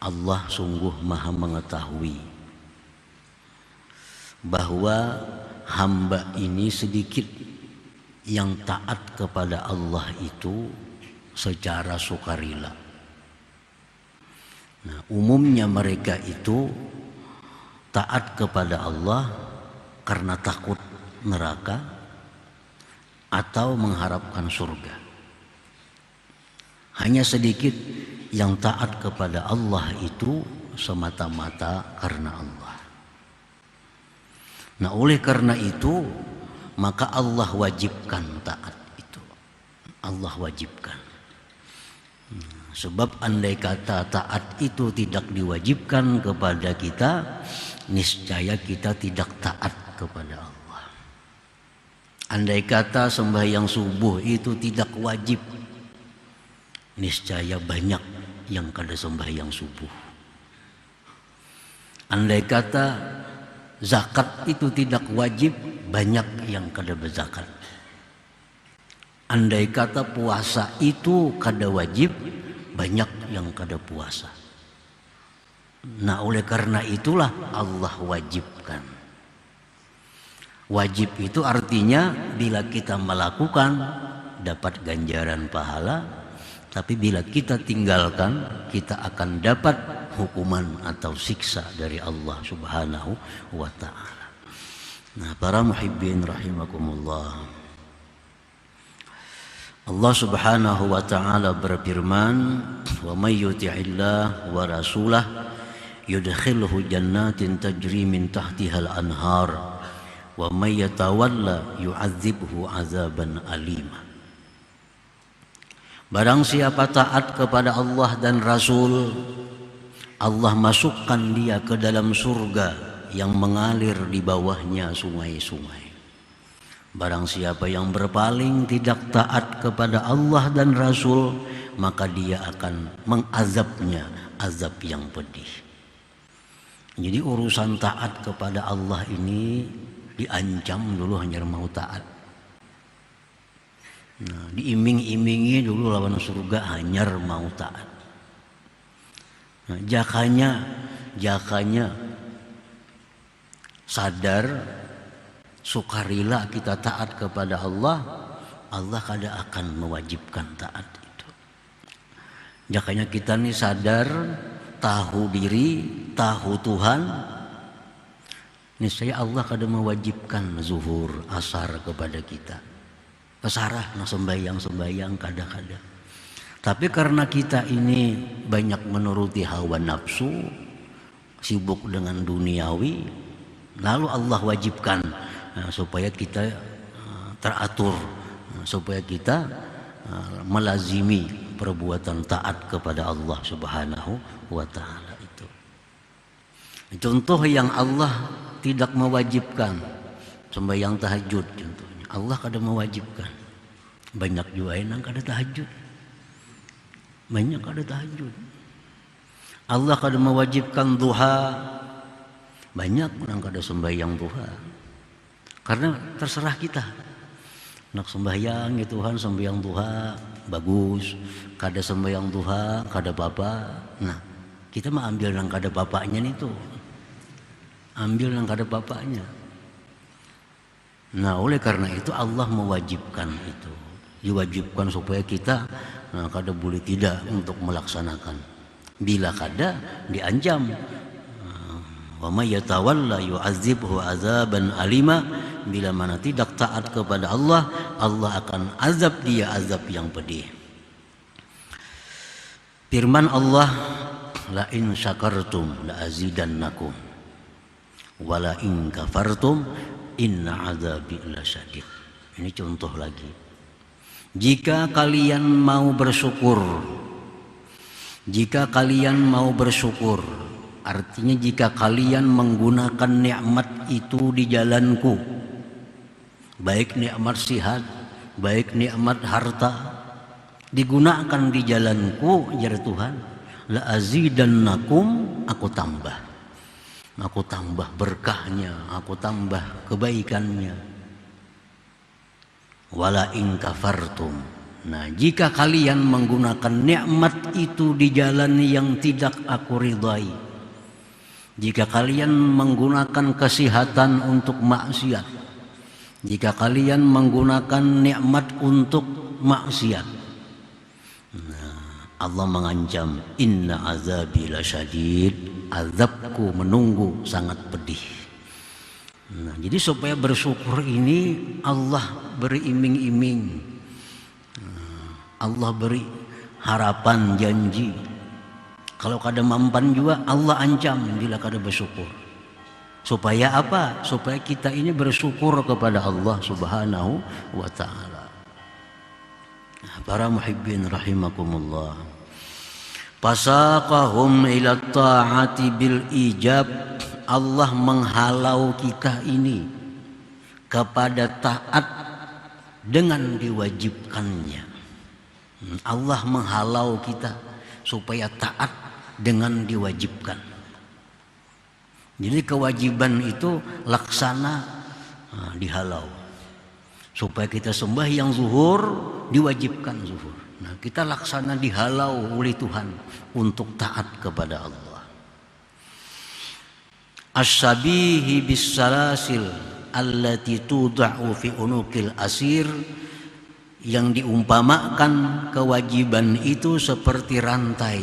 Allah sungguh maha mengetahui bahwa hamba ini sedikit yang taat kepada Allah itu secara sukarela. Nah, umumnya mereka itu taat kepada Allah karena takut neraka atau mengharapkan surga. Hanya sedikit yang taat kepada Allah itu semata-mata karena Allah. Nah, oleh karena itu maka Allah wajibkan taat itu. Allah wajibkan. Sebab andai kata taat itu tidak diwajibkan kepada kita, niscaya kita tidak taat kepada Allah. Andai kata sembahyang subuh itu tidak wajib, niscaya banyak yang kada sembahyang subuh. Andai kata zakat itu tidak wajib, banyak yang kada berzakat. Andai kata puasa itu kada wajib, banyak yang kada puasa. Nah, oleh karena itulah Allah wajibkan. Wajib itu artinya bila kita melakukan dapat ganjaran pahala, tapi bila kita tinggalkan kita akan dapat hukuman atau siksa dari Allah Subhanahu wa ta'ala. Nah, para muhibbin rahimakumullah, Allah Subhanahu wa ta'ala berfirman, "Wa may yuti'illah wa rasulah yudkhilhu jannatin tajri min tahtihal anhar wa may yatawalla yu'adzibhu azaban alima." Barang siapa taat kepada Allah dan Rasul, Allah masukkan dia ke dalam surga yang mengalir di bawahnya sungai-sungai. Barang siapa yang berpaling tidak taat kepada Allah dan Rasul, maka dia akan mengazabnya azab yang pedih. Jadi urusan taat kepada Allah ini diancam dulu hanya mau taat. Nah, diiming-imingi dulu lawan surga hanya mau taat. Nah, jakanya sadar sukarela kita taat kepada Allah, Allah kada akan mewajibkan taat itu. Jakanya kita nih sadar, tahu diri, tahu Tuhan, niscaya Allah kada mewajibkan zuhur asar kepada kita. Pesarah nak sembahyang kada. Tapi karena kita ini banyak menuruti hawa nafsu, sibuk dengan duniawi, lalu Allah wajibkan supaya kita teratur, supaya kita melazimi perbuatan taat kepada Allah Subhanahu wa ta'ala itu. Contoh yang Allah tidak mewajibkan, sembahyang tahajud contohnya. Allah kada mewajibkan. Banyak juga yang kada tahajud. Banyak kada tahajud. Allah kada mewajibkan duha. Banyak yang kada sembahyang duha. Karena terserah kita. Nak sembahyang ya Tuhan, sembahyang duha bagus. Kada sembahyang duha, kada apa-apa. Nah, kita mah ambil yang kada bapaknya nih tuh. Ambil yang kada bapaknya. Nah, oleh karena itu Allah mewajibkan itu. Diwajibkan supaya kita kada boleh tidak untuk melaksanakan. Bila kada diancam. Wa may yatawalla yu'adzibhu azaban alima. Bila mana tidak taat kepada Allah, Allah akan azab dia azab yang pedih. Firman Allah, la in syakartum la azidannakum wa la in kafartum inna azabi lasyadid. Ini contoh lagi. Jika kalian mau bersyukur, jika kalian mau bersyukur, artinya jika kalian menggunakan nikmat itu di jalanku, baik nikmat sihat, baik nikmat harta, digunakan di jalanku, ya Tuhan, la azidannakum, aku tambah berkahnya, aku tambah kebaikannya. Wala in kafartum, Nah, jika kalian menggunakan nikmat itu di jalan yang tidak aku ridhai, jika kalian menggunakan kesehatan untuk maksiat, jika kalian menggunakan nikmat untuk maksiat, Allah mengancam, inna azabi lasyadid, azabku menunggu sangat pedih. Nah, jadi supaya bersyukur ini Allah beri iming-iming, Allah beri harapan janji. Kalau kada mampan juga Allah ancam bila kada bersyukur. Supaya apa? Supaya kita ini bersyukur kepada Allah Subhanahu wa ta'ala. Para muhibbin rahimakumullah, fasaqahum ila ta'ati bil ijab. Allah menghalau kita ini kepada taat dengan diwajibkannya. Allah menghalau kita supaya taat dengan diwajibkan. Jadi kewajiban itu laksana dihalau. Supaya kita sembahyang zuhur diwajibkan zuhur. Nah, kita laksana dihalau oleh Tuhan untuk taat kepada Allah. As-sabihi bis salasil allati tud'u fi unuqil asir, yang diumpamakan kewajiban itu seperti rantai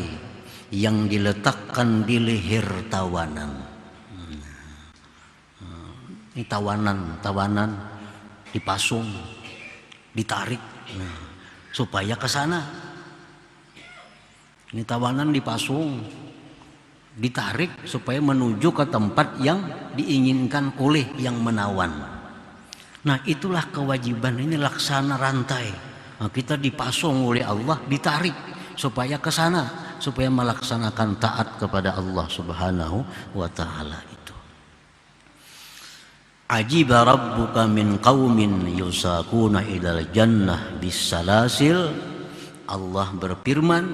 yang diletakkan di leher tawanan. Ini tawanan dipasung, ditarik, supaya ke sana. Ini tawanan dipasung, ditarik supaya menuju ke tempat yang diinginkan oleh yang menawan. Nah, itulah kewajiban ini, laksana rantai. Nah, kita dipasung oleh Allah, ditarik supaya ke sana, supaya melaksanakan taat kepada Allah Subhanahu wa ta'ala itu. Ajiba rabbuka min qaumin yusaquna ilal jannah bisalasil. Allah berfirman,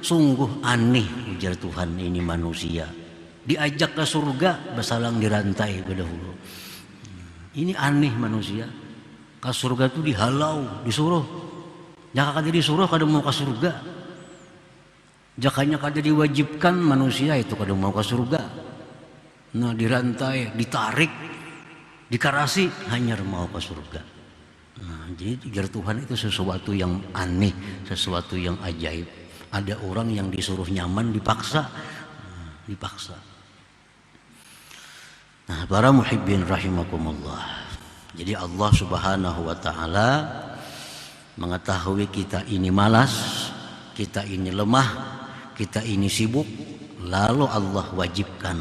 sungguh aneh, ujar Tuhan, ini manusia diajak ke surga bersalang di rantai berdahulu. Ini aneh manusia, ke surga itu dihalau, disuruh. Jaka kada disuruh kada mau ke surga. Jakanya kada diwajibkan manusia itu kada mau ke surga. Nah, dirantai, ditarik, dikarasi, hanya mau ke surga. Nah, jadi ujar Tuhan itu sesuatu yang aneh, sesuatu yang ajaib. Ada orang yang disuruh nyaman dipaksa, dipaksa. Nah, para muhibbin rahimakumullah. Jadi Allah Subhanahu wa ta'ala mengetahui kita ini malas, kita ini lemah, kita ini sibuk, lalu Allah wajibkan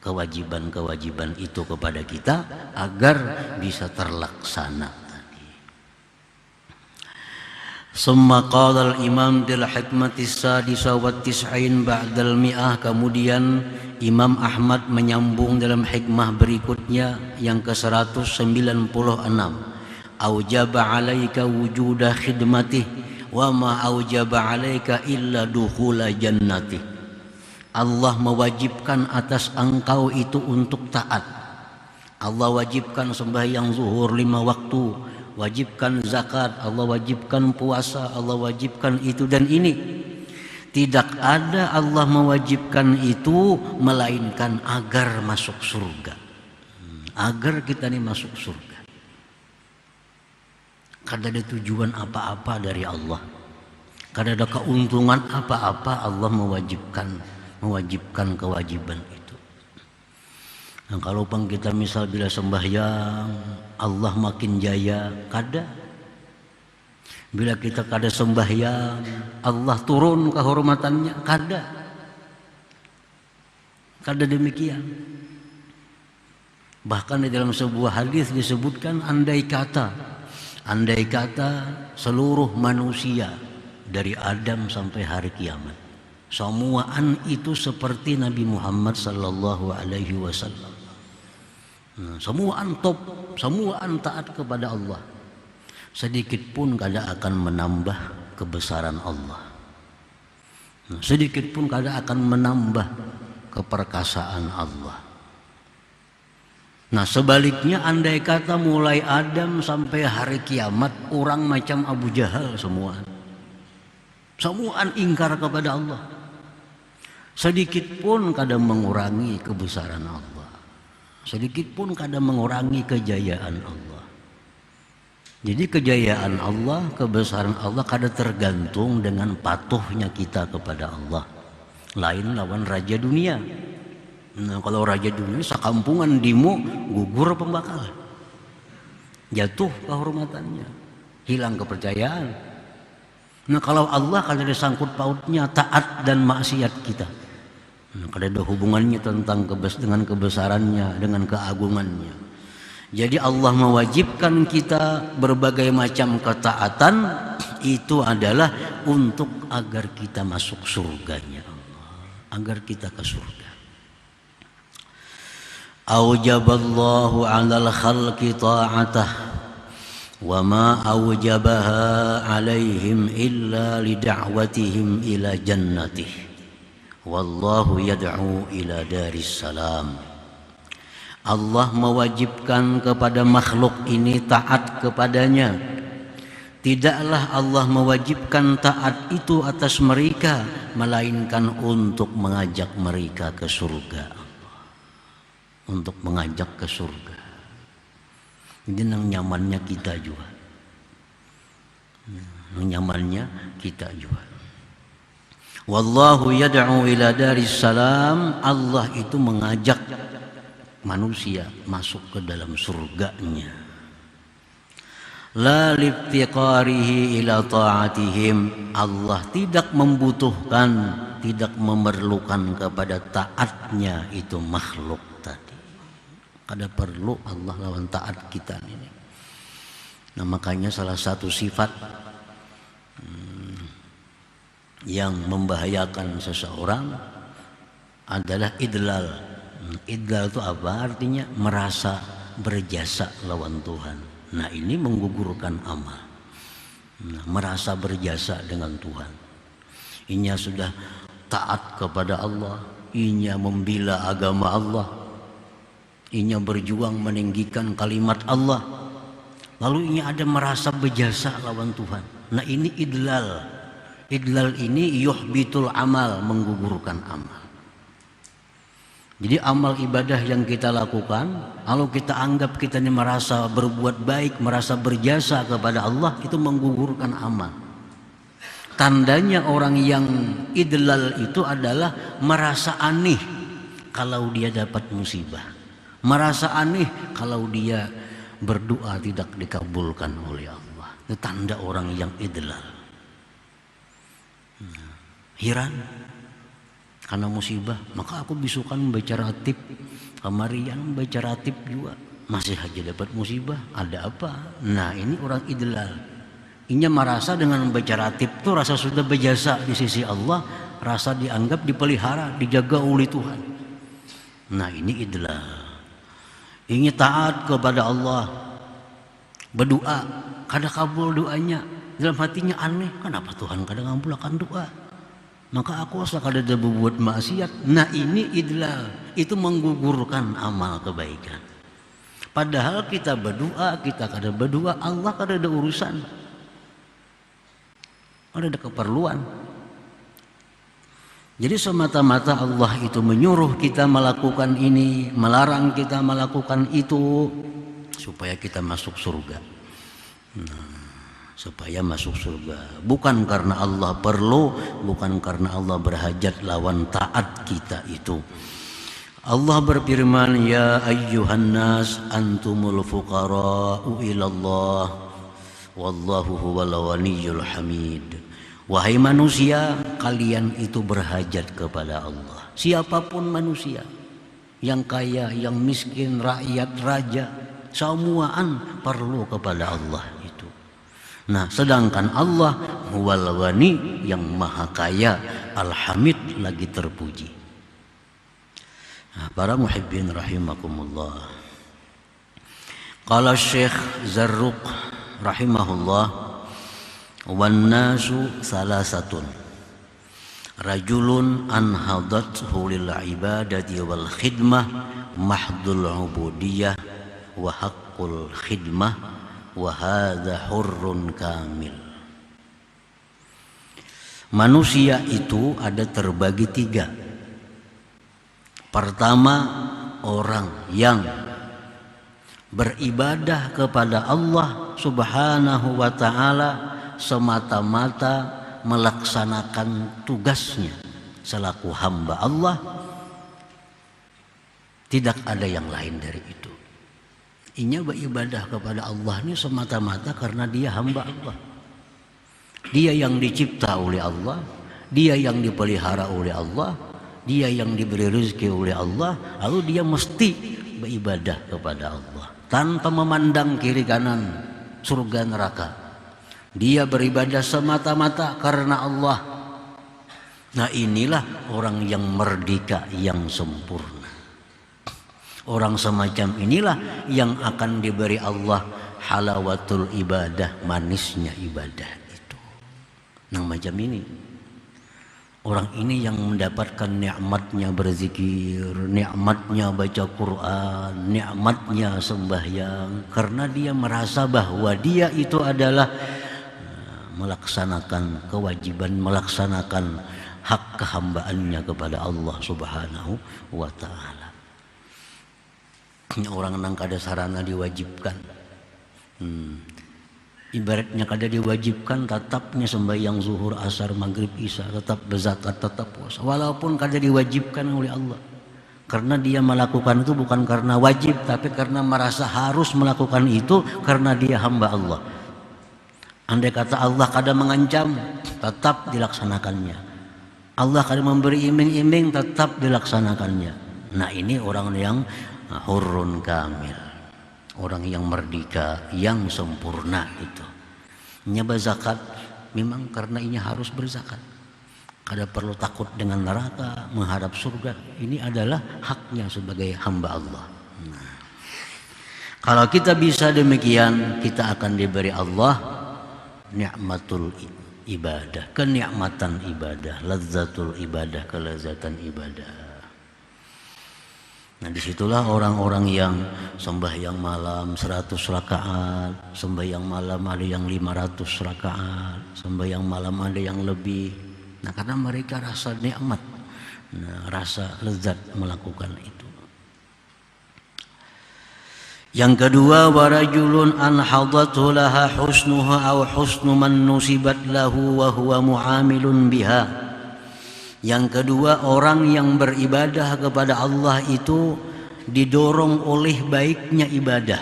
kewajiban-kewajiban itu kepada kita agar bisa terlaksana. Summa qala al-imam bil hikmati sadisa wa tis'in ba'dal mi'ah. Kemudian Imam Ahmad menyambung dalam hikmah berikutnya yang ke-196. Aujaba 'alaika wujuda khidmatih wa ma aujaba 'alaika illa dukhula jannatih. Allah mewajibkan atas engkau itu untuk taat. Allah wajibkan sembahyang zuhur 5 waktu, wajibkan zakat, Allah wajibkan puasa, Allah wajibkan itu dan ini. Tidak ada Allah mewajibkan itu melainkan agar masuk surga, agar kita ini masuk surga. Kada ada tujuan apa-apa dari Allah, kada ada keuntungan apa-apa Allah mewajibkan kewajiban itu. Nah, kalau pun kita misal bila sembahyang Allah makin jaya, kada. Bila kita kada sembahyang Allah turun kehormatannya, kada. Kada demikian. Bahkan di dalam sebuah hadis disebutkan andai kata seluruh manusia dari Adam sampai hari kiamat semuaan itu seperti Nabi Muhammad sallallahu alaihi wasallam. Semuaan top, semuaan taat kepada Allah. Sedikit pun kada akan menambah kebesaran Allah. Sedikit pun kada akan menambah keperkasaan Allah. Nah sebaliknya andai kata mulai Adam sampai hari kiamat orang macam Abu Jahal semuaan ingkar kepada Allah, sedikit pun kada mengurangi kebesaran Allah, sedikit pun kada mengurangi kejayaan Allah. Jadi kejayaan Allah, kebesaran Allah kada tergantung dengan patuhnya kita kepada Allah. Lain lawan raja dunia. Nah kalau raja dunia sakampungan demo gugur pembakalan, jatuh kehormatannya, hilang kepercayaan. Nah kalau Allah kada ada sangkut pautnya taat dan maksiat kita, nah, kada ada hubungannya tentang dengan kebesarannya, dengan keagungannya. Jadi Allah mewajibkan kita berbagai macam ketaatan itu adalah untuk agar kita masuk surganya Allah, agar kita ke surga. Aujaballahu 'alal khalqi ta'atah wa ma aujabaha 'alaihim illa lida'watihim ila jannatih wallahu yad'u ila daris salam. Allah mewajibkan kepada makhluk ini taat kepadanya. Tidaklah Allah mewajibkan taat itu atas mereka, melainkan untuk mengajak mereka ke surga, untuk mengajak ke surga. Ini nang nyamannya kita juga, nang nyamannya kita juga. Wallahu yad'u ila daris salam. Allah itu mengajak manusia masuk ke dalam surganya. La liftiqarihi ila ta'atihim. Allah tidak membutuhkan, tidak memerlukan kepada taatnya itu makhluk tadi. Kada perlu Allah lawan taat kita ini. Nah makanya salah satu sifat yang membahayakan seseorang adalah idlal. Idlal itu apa artinya? Merasa berjasa lawan Tuhan. Nah ini menggugurkan amal. Nah, merasa berjasa dengan Tuhan. Inya sudah taat kepada Allah, inya membela agama Allah, inya berjuang meninggikan kalimat Allah, lalu inya ada merasa berjasa lawan Tuhan. Nah ini idlal. Idlal ini yuhbitul amal, menggugurkan amal. Jadi amal ibadah yang kita lakukan, kalau kita anggap kita ini merasa berbuat baik, merasa berjasa kepada Allah, itu menggugurkan amal. Tandanya orang yang idlal itu adalah merasa aneh kalau dia dapat musibah, merasa aneh kalau dia berdoa tidak dikabulkan oleh Allah. Itu tanda orang yang idlal. Heran karena musibah, maka aku bisukan membaca ratib, kemarian membaca ratib juga, masih aja dapat musibah, ada apa? Nah ini orang idlal. Inya merasa dengan membaca ratib itu rasa sudah berjasa di sisi Allah, rasa dianggap dipelihara, dijaga oleh Tuhan. Nah ini idlal. Ingin taat kepada Allah, berdoa, kada kabul doanya, dalam hatinya aneh, kenapa Tuhan kada ngabulkan doa? Maka aku asal kada ada berbuat maksiat. Nah ini idlal, itu menggugurkan amal kebaikan. Padahal kita berdoa, kita kada berdoa, Allah kada ada urusan, kada ada keperluan. Jadi semata-mata Allah itu menyuruh kita melakukan ini, melarang kita melakukan itu, supaya kita masuk surga. Supaya masuk surga, bukan karena Allah perlu, bukan karena Allah berhajat lawan taat kita itu. Allah berfirman, ya ayyuhan nas antumul fuqara'u ilallah wallahu huwal ghaniyyul hamid. Wahai manusia, kalian itu berhajat kepada Allah. Siapapun manusia, yang kaya, yang miskin, rakyat, raja, semuaan perlu kepada Allah itu. Nah, sedangkan Allah huwal ghani, yang maha kaya, al-hamid, lagi terpuji. Nah, para muhibbin rahimakumullah. Qala Syekh Zarruq rahimahullah, wan nasu salasatun rajulun anhadathu lil ibadati wal khidmah mahdul ubudiyah wa haqqul khidmah wa hadza hurrun kamil. Manusia itu ada terbagi tiga. Pertama, orang yang beribadah kepada Allah Subhanahu wa ta'ala semata-mata melaksanakan tugasnya selaku hamba Allah, tidak ada yang lain dari itu. Inya beribadah kepada Allah ini semata-mata karena dia hamba Allah. Dia yang dicipta oleh Allah, dia yang dipelihara oleh Allah, dia yang diberi rezeki oleh Allah, lalu dia mesti beribadah kepada Allah tanpa memandang kiri kanan, surga neraka. Dia beribadah semata-mata karena Allah. Nah, inilah orang yang merdeka, yang sempurna. Orang semacam inilah yang akan diberi Allah halawatul ibadah, manisnya ibadah. Nah, macam ini orang ini yang mendapatkan nikmatnya berzikir, nikmatnya baca Quran, nikmatnya sembahyang, karena dia merasa bahwa dia itu adalah melaksanakan kewajiban, melaksanakan hak kehambaannya kepada Allah Subhanahu wa ta'ala. Orang nang kada sarana diwajibkan, ibaratnya kada diwajibkan tetapnya sembahyang zuhur, asar, maghrib, isya, tetap berzakat, tetap puasa, walaupun kada diwajibkan oleh Allah, karena dia melakukan itu bukan karena wajib, tapi karena merasa harus melakukan itu karena dia hamba Allah. Andai kata Allah kada mengancam, tetap dilaksanakannya. Allah kada memberi iming-iming, tetap dilaksanakannya. Nah, ini orang yang hurrun kamil, orang yang merdeka, yang sempurna itu. Nyaba zakat memang karena ini harus berzakat. Kada perlu takut dengan neraka, menghadap surga. Ini adalah haknya sebagai hamba Allah. Nah, kalau kita bisa demikian, kita akan diberi Allah nikmatul ibadah, kenikmatan ibadah, lazzatul ibadah, kelezatan ibadah. Nah, disitulah orang-orang yang sembahyang malam 100 rakaat, sembahyang malam ada yang 500 rakaat, sembahyang malam ada yang lebih. Nah, karena mereka rasa nikmat, rasa lezat melakukan itu. Yang kedua, warajulun an hadatu laha husnuha aw husnu man nusibat lahu wa huwa muamilun biha. Yang kedua, orang yang beribadah kepada Allah itu didorong oleh baiknya ibadah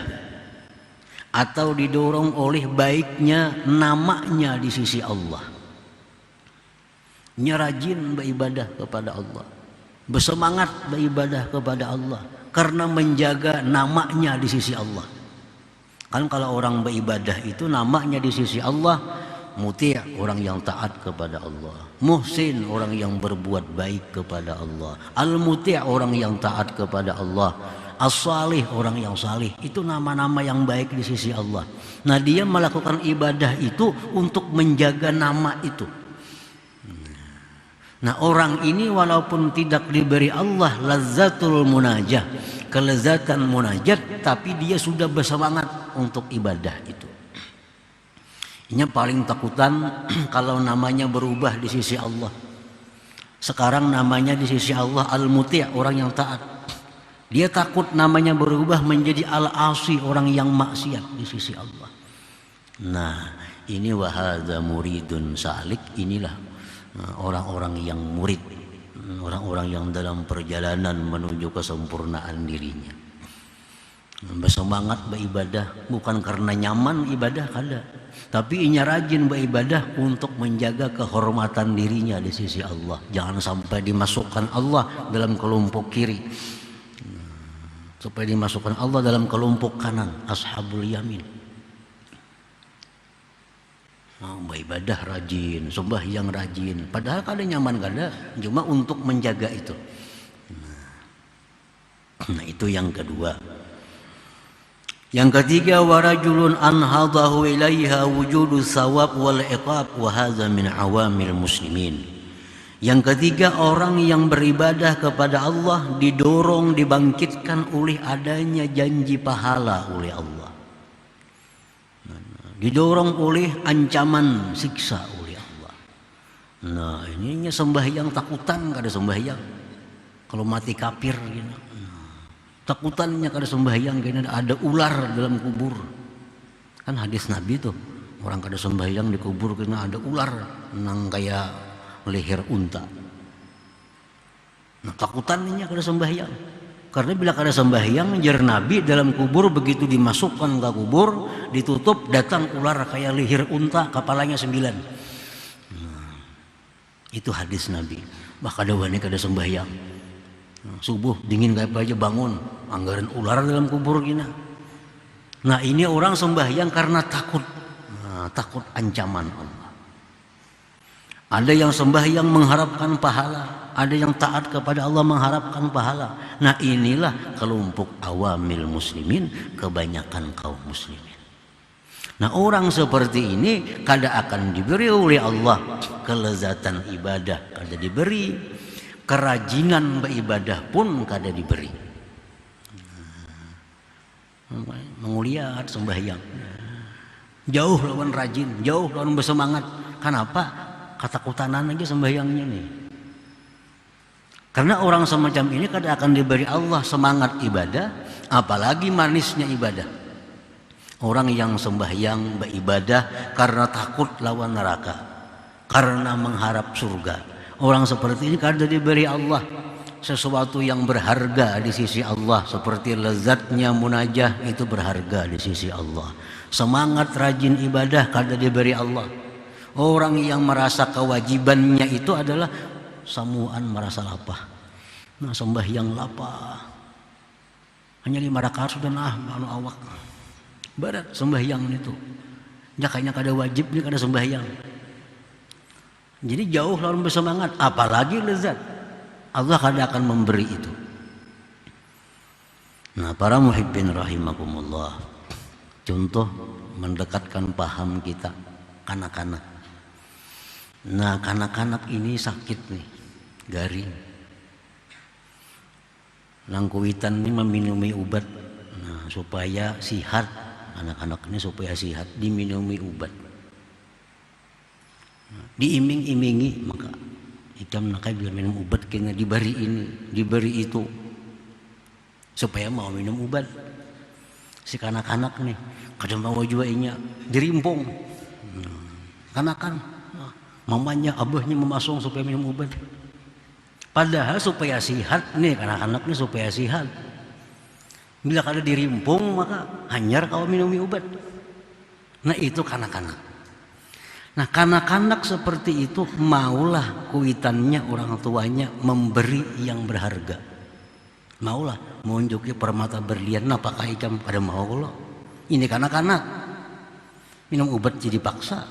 atau didorong oleh baiknya namanya di sisi Allah. Rajin beribadah kepada Allah, bersemangat beribadah kepada Allah karena menjaga namanya di sisi Allah. Kan kalau orang beribadah itu namanya di sisi Allah, muti' orang yang taat kepada Allah, muhsin orang yang berbuat baik kepada Allah, al-muti' orang yang taat kepada Allah, as-salih orang yang salih. Itu nama-nama yang baik di sisi Allah. Nah, dia melakukan ibadah itu untuk menjaga nama itu. Nah, orang ini walaupun tidak diberi Allah lazzatul munajah, kelezatan munajat, tapi dia sudah bersemangat untuk ibadah itu. Ini paling takutan kalau namanya berubah di sisi Allah. Sekarang namanya di sisi Allah al-muti', orang yang taat. Dia takut namanya berubah menjadi al-asi, orang yang maksiat di sisi Allah. Nah, ini wahadza muridun salik, inilah orang-orang yang murid, orang-orang yang dalam perjalanan menuju kesempurnaan dirinya. Bersemangat beribadah bukan karena nyaman ibadah kada, tapi inya rajin beribadah untuk menjaga kehormatan dirinya di sisi Allah. Jangan sampai dimasukkan Allah dalam kelompok kiri, supaya dimasukkan Allah dalam kelompok kanan, ashabul yamin. Beribadah rajin, sembahyang rajin, padahal kada nyaman kada, cuma untuk menjaga itu. Nah, itu yang kedua. Yang ketiga, warajulun anhadahu ilaiha wujudu thawab wal iqab wa hadza min awamil muslimin. Yang ketiga, orang yang beribadah kepada Allah didorong, dibangkitkan oleh adanya janji pahala oleh Allah, didorong oleh ancaman siksa oleh Allah. Nah, ininya sembahyang takutan kada sembahyang. Kalau mati kafir gitu. Takutannya kada sembahyang kayaknya ada ular dalam kubur. Kan hadis Nabi tuh, orang kada sembahyang di kubur kena ada ular nang kayak leher unta. Nah, takutannya kada sembahyang. Karena bila kada sembahyang, jar Nabi, dalam kubur begitu dimasukkan ke kubur, ditutup, datang ular kayak leher unta, kepalanya 9. Nah, itu hadis Nabi. Bah kada wani kada sembahyang. Subuh dingin kayak apa aja bangun, anggaran ular dalam kubur gini. Nah, ini orang sembahyang karena takut, takut ancaman Allah. Ada yang sembahyang mengharapkan pahala, ada yang taat kepada Allah mengharapkan pahala. Nah, inilah kelompok awamil muslimin, kebanyakan kaum muslimin. Nah, orang seperti ini kada akan diberi oleh Allah kelezatan ibadah, kada diberi. Kerajinan beribadah pun kada diberi. Menguliat sembahyang, jauh lawan rajin, jauh lawan bersemangat. Kenapa? Ketakutan aja sembahyangnya nih. Karena orang semacam ini kada akan diberi Allah semangat ibadah, apalagi manisnya ibadah. Orang yang sembahyang beribadah karena takut lawan neraka, karena mengharap surga. Orang seperti ini kada diberi Allah sesuatu yang berharga di sisi Allah, seperti lezatnya munajah itu berharga di sisi Allah. Semangat rajin ibadah kada diberi Allah. Orang yang merasa kewajibannya itu adalah samuan merasa lapah. Nah, sembahyang lapah. Hanya 5 rakaat sudah awak. Berat sembahyang itu. Ya kayaknya kada wajib, dia kada sembahyang. Jadi jauh lawan bersemangat, apalagi lezat. Allah kada akan memberi itu. Nah, para muhibbin rahimakumullah, contoh mendekatkan paham kita kanak-kanak. Nah, kanak-kanak ini sakit nih, garing. Langkuitan ini meminumi obat. Nah, supaya sihat, anak-anak ini supaya sihat diminumi obat. Diiming-imingi, maka ikam nakai biar minum obat kena diberi ini, diberi itu, supaya mau minum obat. Si kanak-kanak nih kadang mau juga inya dirimpung, kanakan mamanya abahnya memasung supaya minum obat, padahal supaya sihat nih, kanak-kanak nih supaya sihat. Bila kada dirimpung maka hanyar kau minumi obat. Nah, itu kanak-kanak. Nah, kanak-kanak seperti itu maulah kuitannya orang tuanya memberi yang berharga. Maulah menunjuki permata berlian, apakah ikam pada mau lo? Ini kanak-kanak minum obat jadi paksa.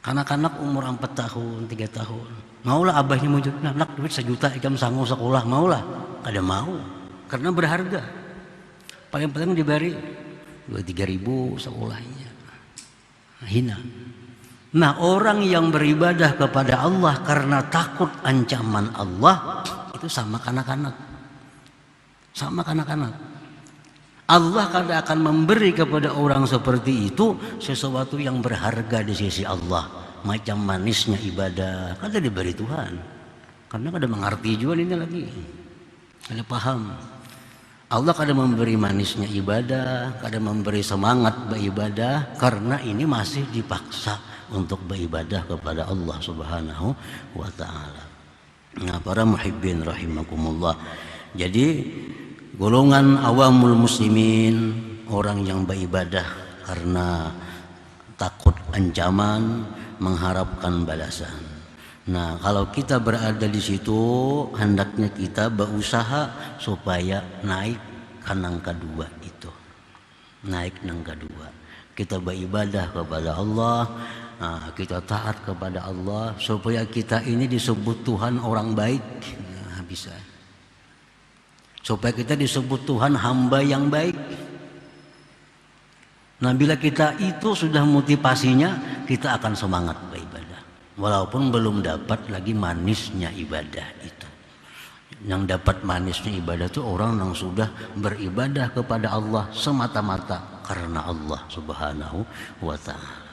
Kanak-kanak umur 4 tahun, 3 tahun. Maulah abahnya munjuk, nak duit 1 juta ikam sanggup sekolah, maulah. Kada mau, karena berharga. Paling-paling diberi 2-3 ribu sekolahnya. Hina. Nah, orang yang beribadah kepada Allah karena takut ancaman Allah itu sama kanak-kanak. Sama kanak-kanak. Allah kada akan memberi kepada orang seperti itu sesuatu yang berharga di sisi Allah. Macam manisnya ibadah kada diberi Tuhan. Karena kada mengerti juga ini lagi. Kada paham. Allah kada memberi manisnya ibadah, kada memberi semangat beribadah, karena ini masih dipaksa untuk beribadah kepada Allah Subhanahu wa ta'ala. Nah, para muhibbin rahimakumullah, jadi golongan awamul muslimin, orang yang beribadah karena takut ancaman, mengharapkan balasan. Nah, kalau kita berada di situ, hendaknya kita berusaha supaya naik ke nang kedua itu. Naik nang kedua. Kita beribadah kepada Allah, kita taat kepada Allah, supaya kita ini disebut Tuhan orang baik. Nah, bisa. Supaya kita disebut Tuhan hamba yang baik. Nah, bila kita itu sudah motivasinya, kita akan semangat beribadah. walaupun belum dapat lagi manisnya ibadah itu. Yang dapat manisnya ibadah itu orang yang sudah beribadah kepada Allah semata-mata karena Allah Subhanahu wa ta'ala.